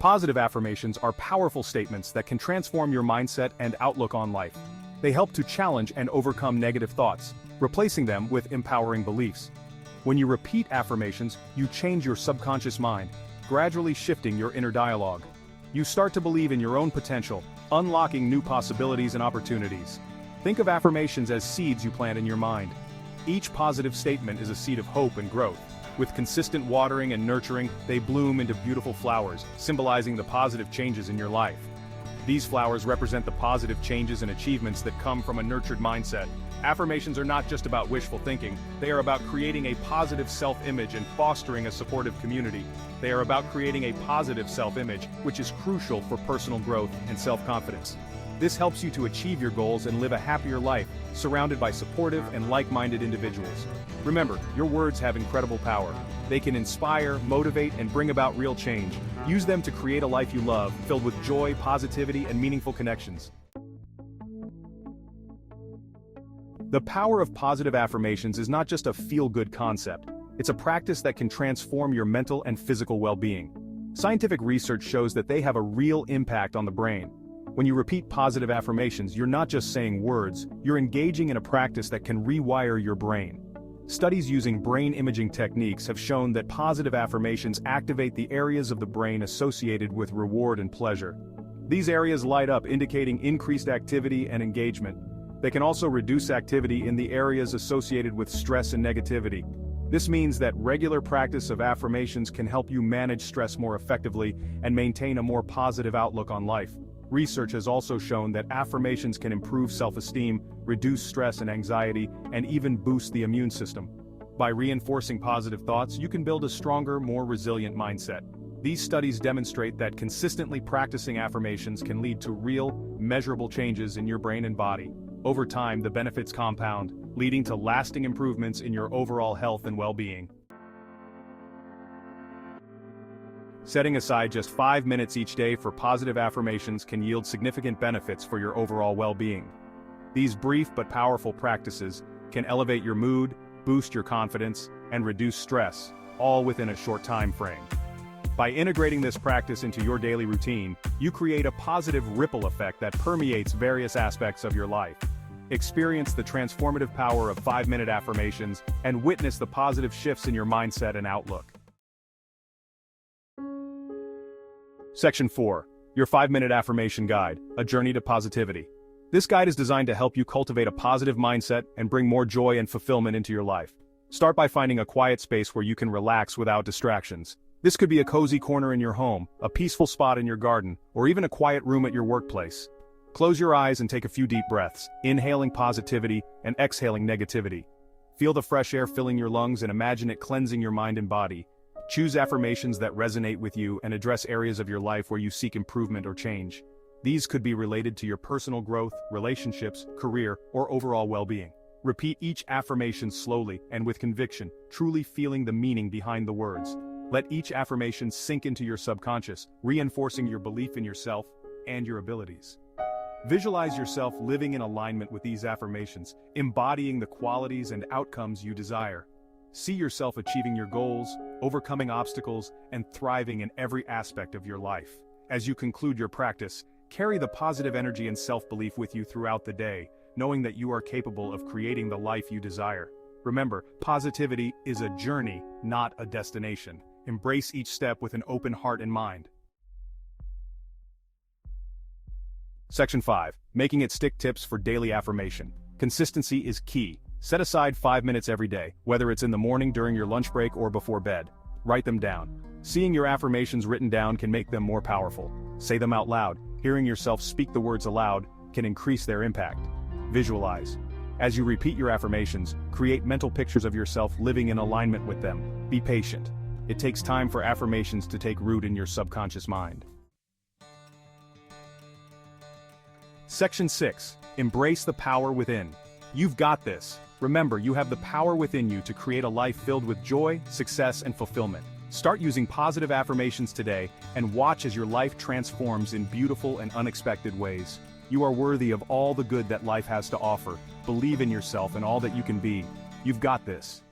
Positive affirmations are powerful statements that can transform your mindset and outlook on life. They help to challenge and overcome negative thoughts, replacing them with empowering beliefs. When you repeat affirmations, you change your subconscious mind, gradually shifting your inner dialogue. You start to believe in your own potential, unlocking new possibilities and opportunities. Think of affirmations as seeds you plant in your mind. Each positive statement is a seed of hope and growth. With consistent watering and nurturing, they bloom into beautiful flowers, symbolizing the positive changes in your life. These flowers represent the positive changes and achievements that come from a nurtured mindset. Affirmations are not just about wishful thinking, they are about creating a positive self-image and fostering a supportive community. They are about creating a positive self-image, which is crucial for personal growth and self-confidence. This helps you to achieve your goals and live a happier life, surrounded by supportive and like-minded individuals. Remember, your words have incredible power. They can inspire, motivate, and bring about real change. Use them to create a life you love, filled with joy, positivity, and meaningful connections. The power of positive affirmations is not just a feel-good concept. It's a practice that can transform your mental and physical well-being. Scientific research shows that they have a real impact on the brain. When you repeat positive affirmations, you're not just saying words, you're engaging in a practice that can rewire your brain. Studies using brain imaging techniques have shown that positive affirmations activate the areas of the brain associated with reward and pleasure. These areas light up, indicating increased activity and engagement. They can also reduce activity in the areas associated with stress and negativity. This means that regular practice of affirmations can help you manage stress more effectively and maintain a more positive outlook on life. Research has also shown that affirmations can improve self-esteem, reduce stress and anxiety, and even boost the immune system. By reinforcing positive thoughts, you can build a stronger, more resilient mindset. These studies demonstrate that consistently practicing affirmations can lead to real, measurable changes in your brain and body. Over time, the benefits compound, leading to lasting improvements in your overall health and well-being. Setting aside just 5 minutes each day for positive affirmations can yield significant benefits for your overall well-being. These brief but powerful practices can elevate your mood, boost your confidence, and reduce stress, all within a short time frame. By integrating this practice into your daily routine, you create a positive ripple effect that permeates various aspects of your life. Experience the transformative power of 5-minute affirmations and witness the positive shifts in your mindset and outlook. Section 4. Your 5-Minute Affirmation Guide, A Journey to Positivity. This guide is designed to help you cultivate a positive mindset and bring more joy and fulfillment into your life. Start by finding a quiet space where you can relax without distractions. This could be a cozy corner in your home, a peaceful spot in your garden, or even a quiet room at your workplace. Close your eyes and take a few deep breaths, inhaling positivity and exhaling negativity. Feel the fresh air filling your lungs and imagine it cleansing your mind and body. Choose affirmations that resonate with you and address areas of your life where you seek improvement or change. These could be related to your personal growth, relationships, career, or overall well-being. Repeat each affirmation slowly and with conviction, truly feeling the meaning behind the words. Let each affirmation sink into your subconscious, reinforcing your belief in yourself and your abilities. Visualize yourself living in alignment with these affirmations, embodying the qualities and outcomes you desire. See yourself achieving your goals, overcoming obstacles, and thriving in every aspect of your life. As you conclude your practice, carry the positive energy and self-belief with you throughout the day, knowing that you are capable of creating the life you desire. Remember, positivity is a journey, not a destination. Embrace each step with an open heart and mind. Section 5. Making it stick tips for daily affirmation. Consistency is key. Set aside 5 minutes every day, whether it's in the morning, during your lunch break, or before bed. Write them down. Seeing your affirmations written down can make them more powerful. Say them out loud. Hearing yourself speak the words aloud can increase their impact. Visualize. As you repeat your affirmations, create mental pictures of yourself living in alignment with them. Be patient. It takes time for affirmations to take root in your subconscious mind. Section 6. Embrace the power within. You've got this. Remember, you have the power within you to create a life filled with joy, success, and fulfillment. Start using positive affirmations today and watch as your life transforms in beautiful and unexpected ways. You are worthy of all the good that life has to offer. Believe in yourself and all that you can be. You've got this.